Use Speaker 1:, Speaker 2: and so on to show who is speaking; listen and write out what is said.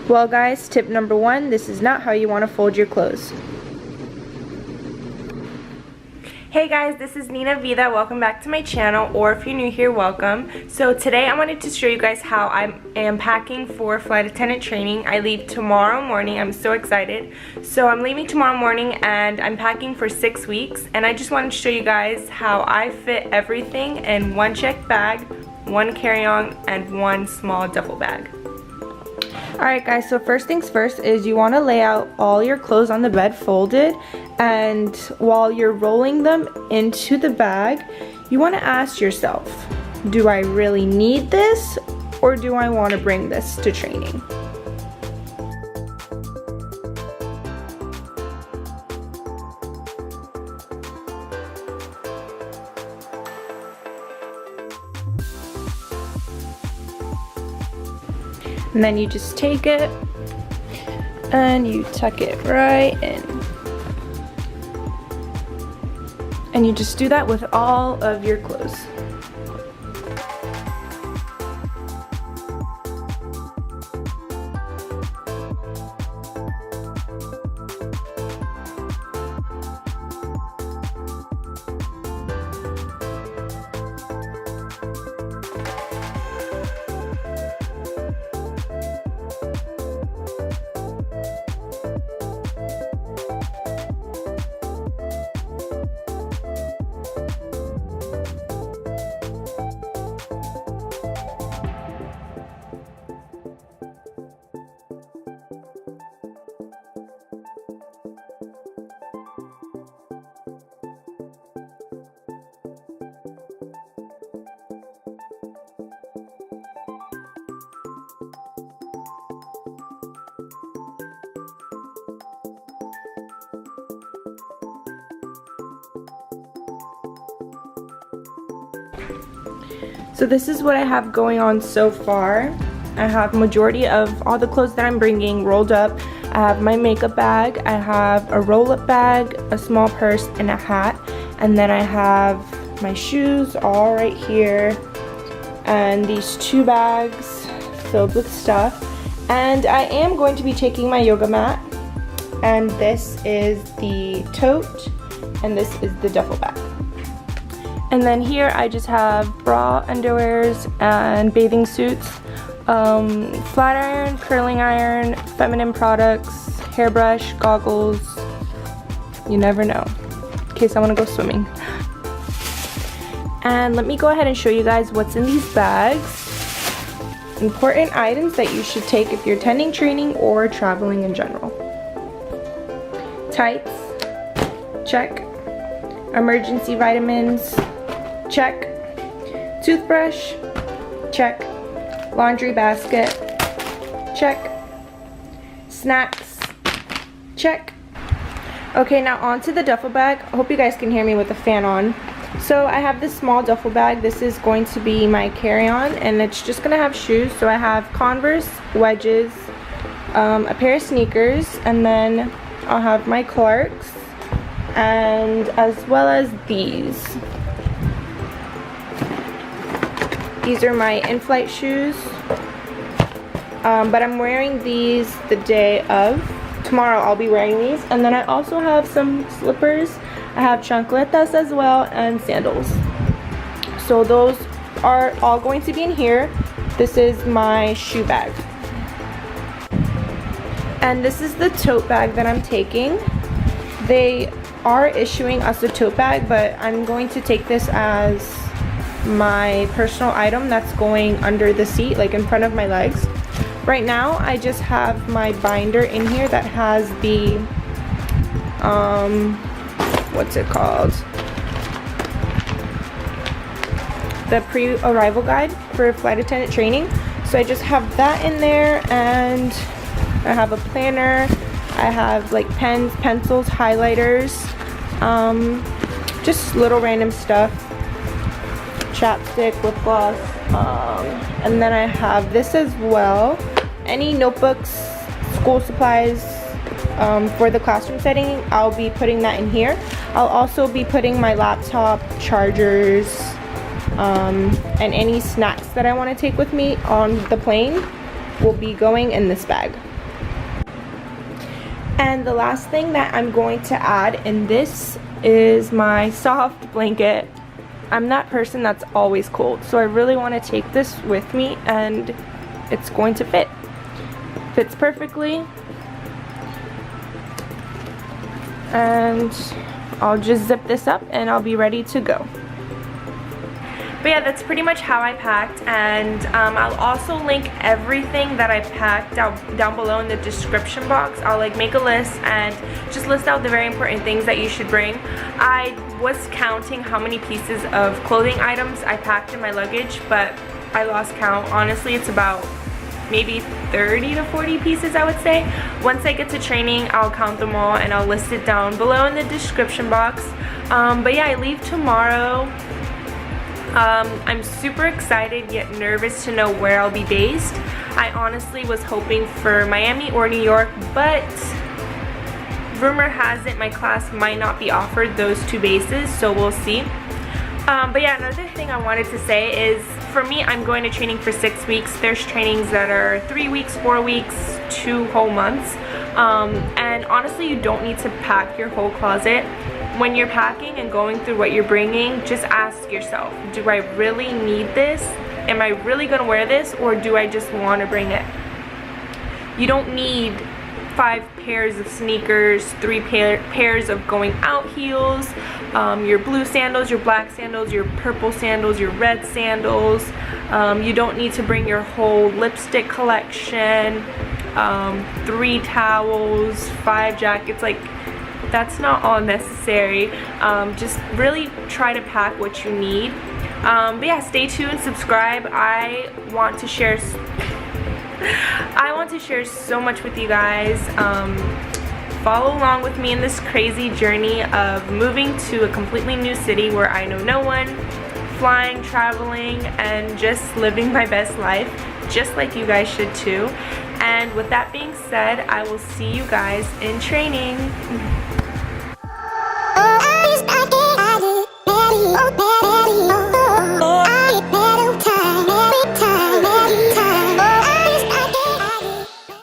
Speaker 1: Well guys, tip number 1, this is not how you want to fold your clothes. Hey guys, this is NinaVida. Welcome back to my channel, or if you're new here, welcome. So today I wanted to show you guys how I am packing for flight attendant training. I leave tomorrow morning. I'm so excited. So I'm leaving tomorrow morning and I'm packing for 6 weeks, and I just wanted to show you guys how I fit everything in one check bag, one carry-on, and one small duffel bag. Alright guys, so first things first is you want to lay out all your clothes on the bed folded, and while you're rolling them into the bag, you want to ask yourself, do I really need this, or do I want to bring this to training? And then you just take it and you tuck it right in. And you just do that with all of your clothes. So this is what I have going on so far. I have majority of all the clothes that I'm bringing rolled up. I have my makeup bag, I have a roll-up bag, a small purse, and a hat. And then I have my shoes all right here, and these 2 bags filled with stuff. And I am going to be taking my yoga mat, and this is the tote, and this is the duffel bag. And then here I just have bra, underwears, and bathing suits, flat iron, curling iron, feminine products, hairbrush, goggles, you never know, in case I want to go swimming. And let me go ahead and show you guys what's in these bags. Important items that you should take if you're attending training or traveling in general. Tights, check. Emergency vitamins, check. Toothbrush, check. Laundry basket, check. Snacks, check. Okay, now onto the duffel bag. I hope you guys can hear me with the fan on. So I have this small duffel bag. This is going to be my carry-on, and it's just gonna have shoes. So I have Converse, wedges, a pair of sneakers, and then I'll have my Clarks, and as well as these. These are my in-flight shoes, but I'm wearing these the day of. Tomorrow I'll be wearing these. And then I also have some slippers. I have chancletas as well, and sandals. So those are all going to be in here. This is my shoe bag. And this is the tote bag that I'm taking. They are issuing us a tote bag, but I'm going to take this as my personal item that's going under the seat, like in front of my legs. Right now I just have my binder in here that has the what's it called, the pre-arrival guide for flight attendant training. So I just have that in there, and I have a planner, I have like pens, pencils, highlighters, just little random stuff, chapstick, lip gloss, and then I have this as well. Any notebooks, school supplies for the classroom setting, I'll be putting that in here. I'll also be putting my laptop, chargers, and any snacks that I want to take with me on the plane will be going in this bag. And the last thing that I'm going to add in this is my soft blanket. I'm that person that's always cold, so I really want to take this with me, and it's going to fit. Fits perfectly. And I'll just zip this up and I'll be ready to go. But yeah, that's pretty much how I packed, and I'll also link everything that I packed down below in the description box. I'll like make a list and just list out the very important things that you should bring. I was counting how many pieces of clothing items I packed in my luggage, but I lost count. Honestly, it's about maybe 30 to 40 pieces, I would say. Once I get to training, I'll count them all and I'll list it down below in the description box. But yeah, I leave tomorrow. I'm super excited yet nervous to know where I'll be based. I honestly was hoping for Miami or New York, but rumor has it my class might not be offered those two bases, so we'll see. But yeah, another thing I wanted to say is, for me, I'm going to training for 6 weeks. There's trainings that are 3 weeks, 4 weeks, 2 whole months. And honestly, you don't need to pack your whole closet. When you're packing and going through what you're bringing, just ask yourself, do I really need this? Am I really going to wear this, or do I just want to bring it? You don't need 5 pairs of sneakers, 3 pairs of going out heels, your blue sandals, your black sandals, your purple sandals, your red sandals. You don't need to bring your whole lipstick collection, 3 towels, 5 jackets. Like, that's not all necessary. Just really try to pack what you need. But yeah, stay tuned, subscribe. I want to share so much with you guys. Follow along with me in this crazy journey of moving to a completely new city where I know no one, flying, traveling, and just living my best life, just like you guys should too. And with that being said, I will see you guys in training.